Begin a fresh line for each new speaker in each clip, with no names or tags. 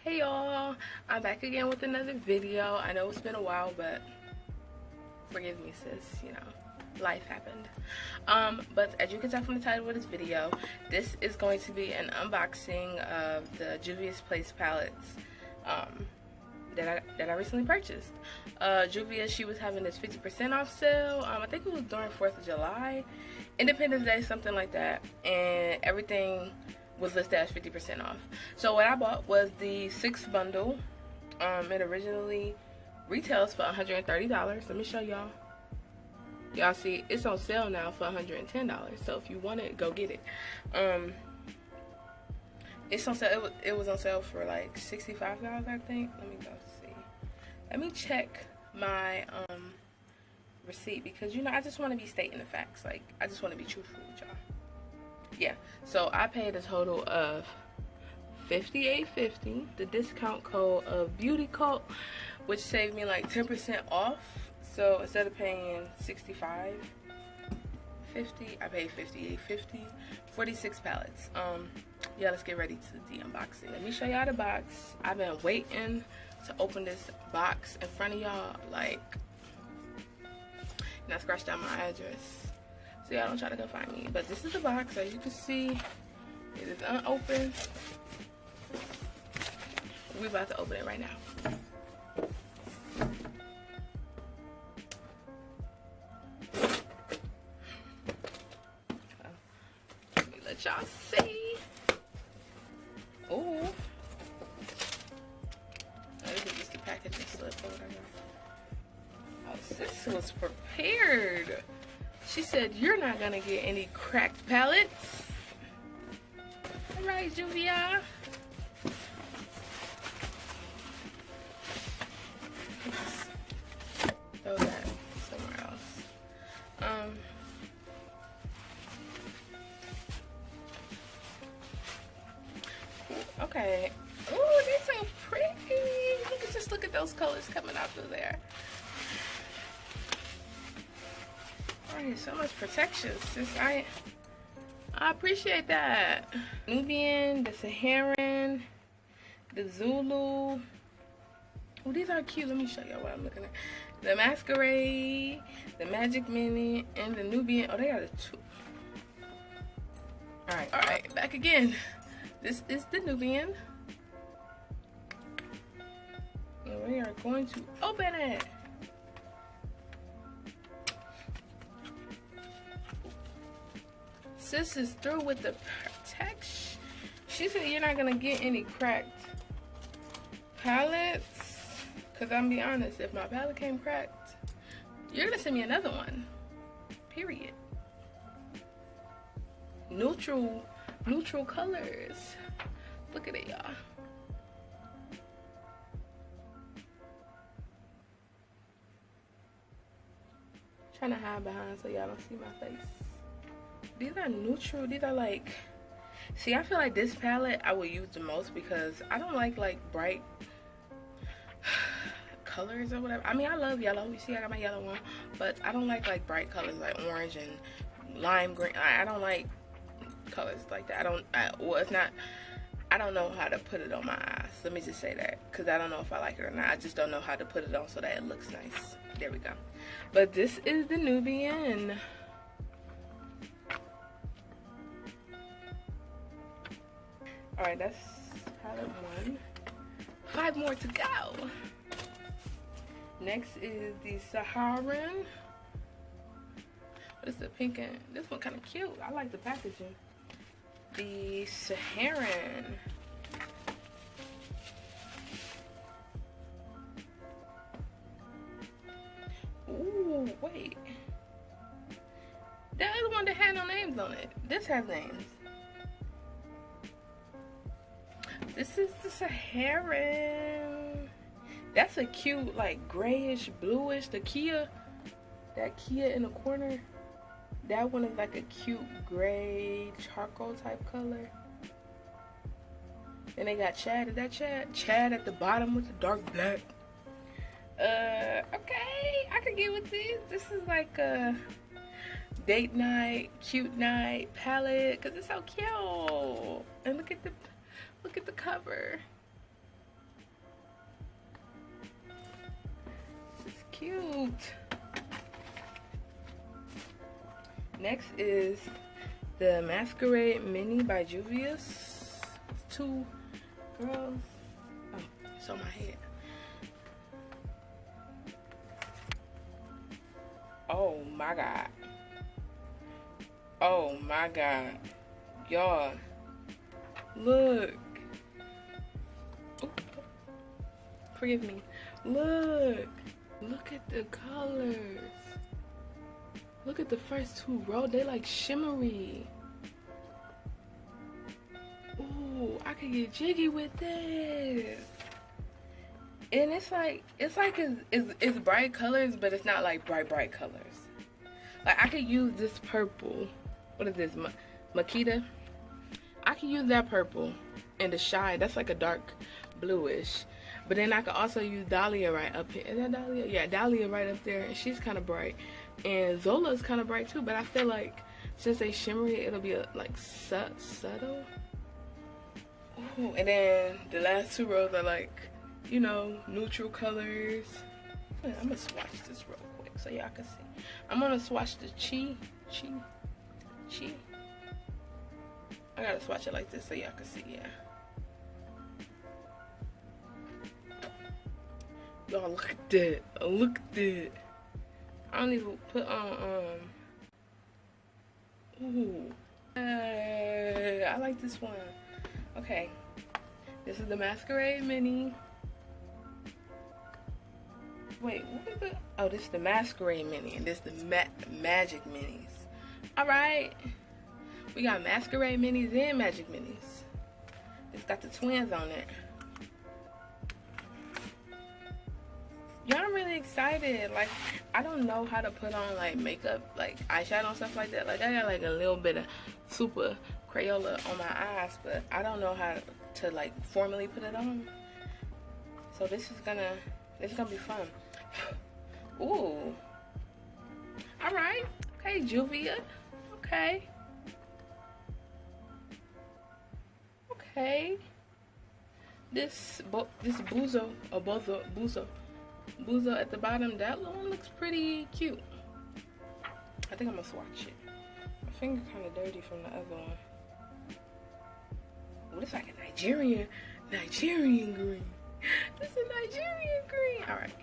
Hey y'all, I'm back again with another video. I know it's been a while, but forgive me sis, you know, life happened. But as you can tell from the title of this video, this is going to be an unboxing of the Juvia's Place palettes that I recently purchased. Juvia, she was having this 50% off sale. I think it was during 4th of July, Independence Day, something like that, and everything was listed as 50% off. So what I bought was the 6 bundle. It originally retails for $130. Let me show y'all. Y'all see it's on sale now for $110. So if you want it, go get it. It's on sale. It was on sale for like $65, I think. Let me go see. Let me check my receipt, because you know I just want to be stating the facts. Like, I just want to be truthful with y'all. Yeah, so I paid a total of $58.50. The discount code of Beauty Cult, which saved me like 10% off. So instead of paying $65.50, I paid $58.50. 46 palettes. Yeah, let's get ready to the unboxing. Let me show y'all the box. I've been waiting to open this box in front of y'all, like, and I scratched out my address so y'all don't try to go find me. But this is the box. As you can see, it is unopened. We're about to open it right now. Let me let y'all see. Oh, this is just the packaging slip or whatever. Oh, sis was prepared. She said, "You're not gonna get any cracked palettes." All right, Juvia. Throw that somewhere else. Okay. Oh, they're so pretty. Just look at those colors coming out through there. Alright, so much protection, sis. I appreciate that. Nubian, the Saharan, the Zulu. Oh, these are cute. Let me show y'all what I'm looking at. The Masquerade, the Magic Minute, and the Nubian. Oh, they got a 2. Alright, back again. This is the Nubian. And we are going to open it. Sis is through with the protection. She said you're not gonna get any cracked palettes. Cause I'm be honest, if my palette came cracked, you're gonna send me another one. Period. Neutral colors. Look at it, y'all. Trying to hide behind so y'all don't see my face. These are neutral. These are like, see, I feel like this palette I will use the most because I don't like bright colors or whatever. I mean, I love yellow. You see I got my yellow one, but I don't like bright colors like orange and lime green. I don't like colors like that. Well, it's not, I don't know how to put it on my eyes. Let me just say that, because I don't know if I like it or not. I just don't know how to put it on so that it looks nice. There we go. But this is the Nubian. Alright, that's palette 1. 5 more to go. Next is the Saharan. This is the pink and this one kind of cute. I like the packaging. The Saharan. Ooh, wait. That other one that had no names on it. This has names. This is the Saharan. That's a cute, like, grayish, bluish. The Kia, that Kia in the corner, that one is like a cute gray, charcoal type color. Then they got Chad. Is that Chad? Chad at the bottom with the dark black. Okay, I could get with this. This is like a date night, cute night palette, because it's so cute. And look at the cover. cute. Next is the Masquerade Mini by Juvia. 2 girls. Oh, it's on my head. Oh my god. Oh my god. Y'all. Look. Ooh. Forgive me. Look. Look at the colors. Look at the first 2 rows. They like shimmery. Ooh, I could get jiggy with this. And it's bright colors, but it's not like bright colors. Like I could use this purple. What is this? Makita? I could use that purple and the Shy. That's like a dark bluish. But then I could also use Dahlia right up here. Is that Dahlia? Yeah, Dahlia right up there. And she's kind of bright. And Zola's kind of bright too. But I feel like since they shimmery, it'll be like subtle. Ooh, and then the last 2 rows are like, you know, neutral colors. I'm gonna swatch this real quick so y'all can see. I'm gonna swatch the Chi. I gotta swatch it like this so y'all can see, yeah. Y'all look at that. Look at that. I don't even put on, ooh. I like this one. Okay. This is the Masquerade Mini. Wait, what is it? Oh, this is the Masquerade Mini, and this is the Magic Minis. Alright. We got Masquerade Minis and Magic Minis. It's got the twins on it. Y'all, I'm really excited. Like, I don't know how to put on like makeup, like eyeshadow and stuff like that. Like, I got like a little bit of super Crayola on my eyes, but I don't know how to like formally put it on. So this is gonna be fun. Ooh. Alright. Okay, Juvia. Okay. Okay. This Buzo at the bottom, that one looks pretty cute. I think I'm gonna swatch it. My finger kind of dirty from the other one. Oh, this is like a Nigerian green. This is Nigerian green. All right.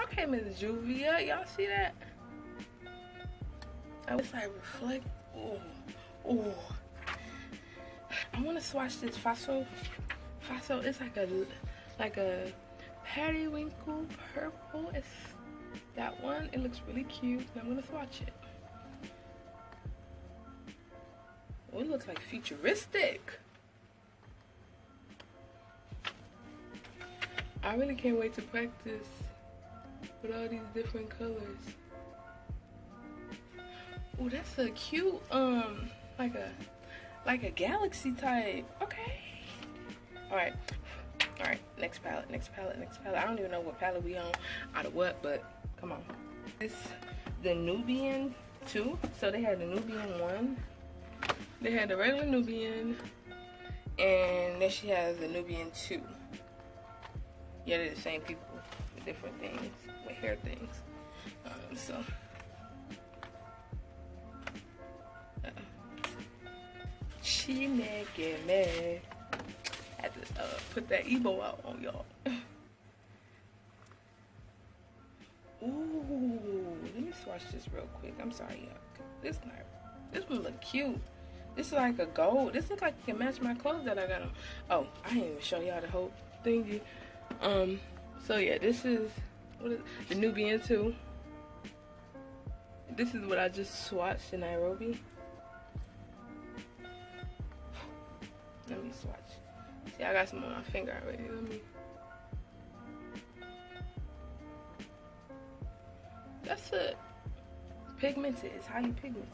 Okay, Miss Juvia, y'all see that? Oh, it's like reflect. Oh. I want to swatch this Faso. It's like a periwinkle purple. It's that one. It looks really cute. I'm gonna swatch it. Oh, it looks like futuristic. I really can't wait to practice with all these different colors. Oh, that's a cute like a galaxy type. Okay. All right. Next palette. I don't even know what palette we on out of what, but come on. It's the Nubian 2. So they had the Nubian 1. They had the regular Nubian, and then she has the Nubian 2. Yeah, they're the same people with different things, with hair things. So. She making me. Had to put that Ebo out on y'all. Ooh, let me swatch this real quick. I'm sorry, y'all. This one look cute. This is like a gold. This looks like it can match my clothes that I got on. Oh, I didn't even show y'all the whole thingy. So yeah, this is the Nubian 2. This is what I just swatched in Nairobi. Let me swatch. See, I got some on my finger already. Let me. That's it. Pigmented. It's highly pigmented.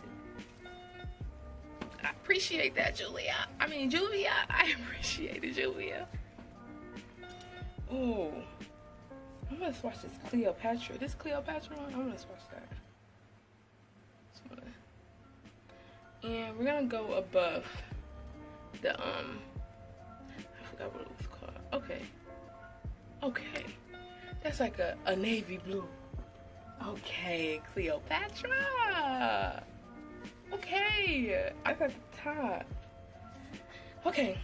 I appreciate that, Juvia. I appreciate it, Juvia. Oh, I'm gonna swatch this Cleopatra. This Cleopatra one, I'm gonna swatch that. And we're gonna go above the forgot what it was called. Okay. Okay. That's like a navy blue. Okay, Cleopatra. Okay. I got the top. Okay.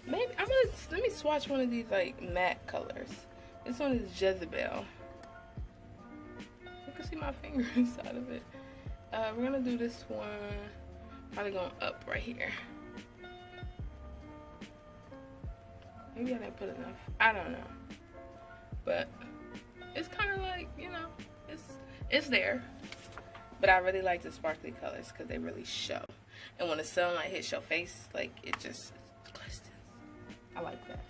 Maybe let me swatch one of these like matte colors. This one is Jezebel. You can see my finger inside of it. We're gonna do this one. Probably going up right here. Maybe I didn't put enough. I don't know. But it's kind of like, you know, it's there. But I really like the sparkly colors because they really show. And when the sunlight hits your face, like it just glistens. I like that.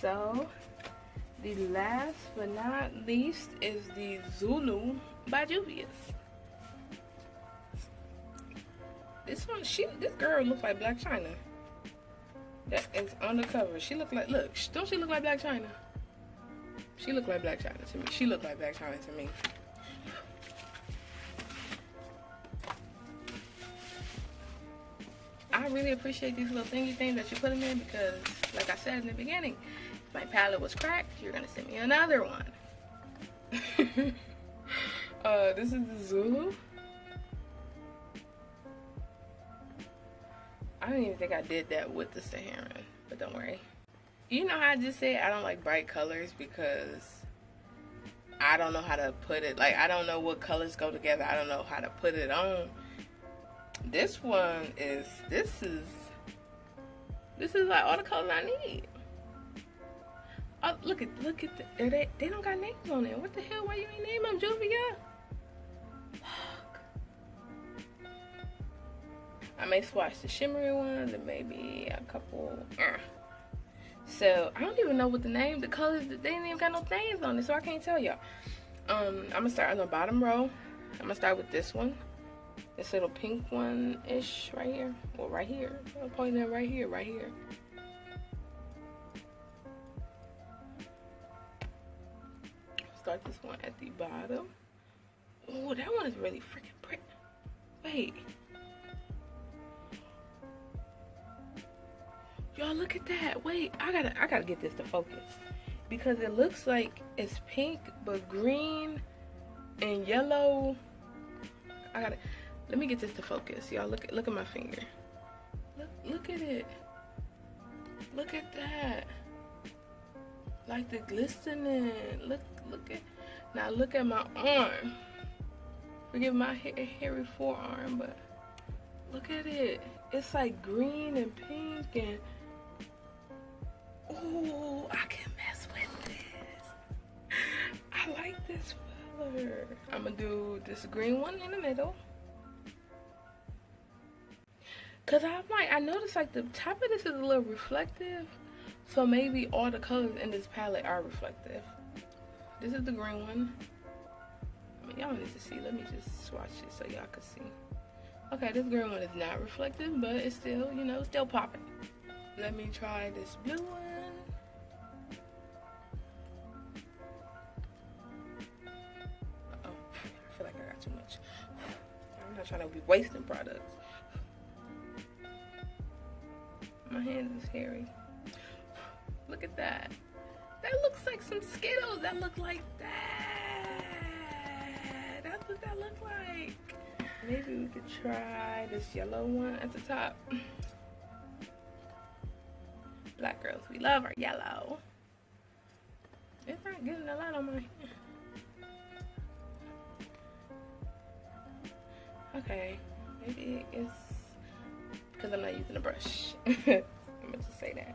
So the last but not least is the Zulu by Juvia. This one, this girl looks like Black China. That is on the cover. She look like, look, don't she look like Black China? She look like Black China to me. She look like Black China to me. I really appreciate these little thingy things that you put them in because, like I said in the beginning, if my palette was cracked, you're gonna send me another one. This is the Zulu. I don't even think I did that with the Saharan, but don't worry. You know how I just said I don't like bright colors because I don't know how to put it. Like, I don't know what colors go together. I don't know how to put it on. This one is, this is like all the colors I need. Oh, look at the, they don't got names on it. What the hell? Why you ain't name them, Juvia? I may swatch the shimmery ones and maybe a couple. So I don't even know what the colors, they ain't even got no names on it, so I can't tell y'all. I'm gonna start on the bottom row. I'm gonna start with this one, this little pink one-ish right here. Well, right here. I'm pointing it right here, right here. Start this one at the bottom. Oh, that one is really freaking pretty. Wait. Y'all look at that. Wait, I gotta get this to focus because it looks like it's pink but green and yellow. Let me get this to focus. Y'all look at my finger. Look at it. Look at that. Like the glistening. Look at my arm. Forgive my hairy forearm, but look at it. It's like green and pink and ooh, I can mess with this. I like this color. I'm gonna do this green one in the middle. Cause I noticed like the top of this is a little reflective. So maybe all the colors in this palette are reflective. This is the green one. I mean, y'all need to see. Let me just swatch it so y'all can see. Okay, this green one is not reflective, but it's still, you know, still popping. Let me try this blue one. Uh-oh, I feel like I got too much. I'm not trying to be wasting products. My hand is hairy. Look at that. That looks like some Skittles. That look like that. That's what that look like. Maybe we could try this yellow one at the top. Black girls, we love our yellow. It's not getting a lot on my hand. Okay, maybe it's because I'm not using a brush. I meant to say that.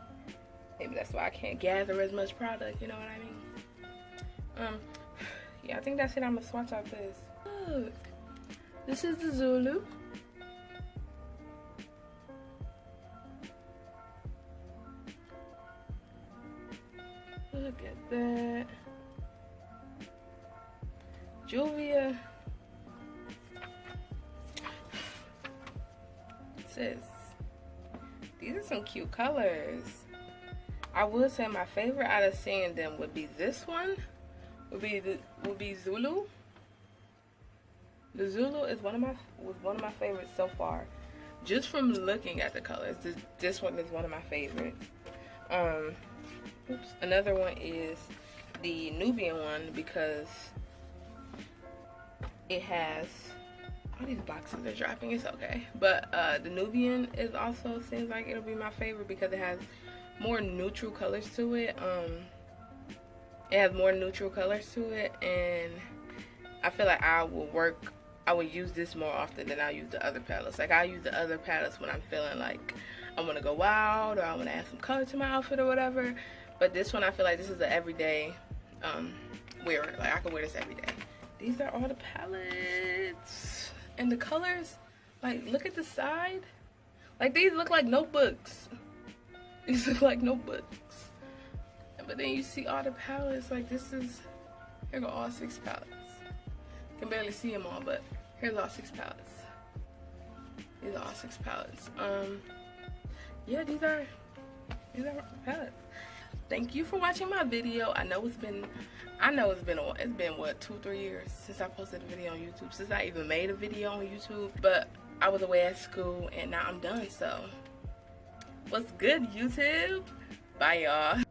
Maybe that's why I can't gather as much product, you know what I mean? Yeah, I think that's it. I'm gonna swatch out this. Look, this is the Zulu. Look at that. Juvia. Sis, these are some cute colors. I would say my favorite out of seeing them would be this one. Would be Zulu. The Zulu is one of my favorites so far. just from looking at the colors. This one is one of my favorites. Another one is the Nubian one because it has, all these boxes are dropping, it's okay. But the Nubian is also, seems like it'll be my favorite because it has more neutral colors to it. It has more neutral colors to it, and I feel like I would use this more often than I use the other palettes. Like I use the other palettes when I'm feeling like I want to go wild or I want to add some color to my outfit or whatever. But this one, I feel like this is an everyday wearer. Like I can wear this every day. These are all the palettes and the colors. Like look at the side. Like these look like notebooks. These look like notebooks. But then you see all the palettes. Like this is, here go all 6 palettes. You can barely see them all, but here's all 6 palettes. These are all 6 palettes. Yeah, these are palettes. Thank you for watching my video. I know it's been what, 2-3 years since I posted a video on YouTube, since I even made a video on YouTube. But I was away at school and now I'm done. So what's good, YouTube? Bye, y'all.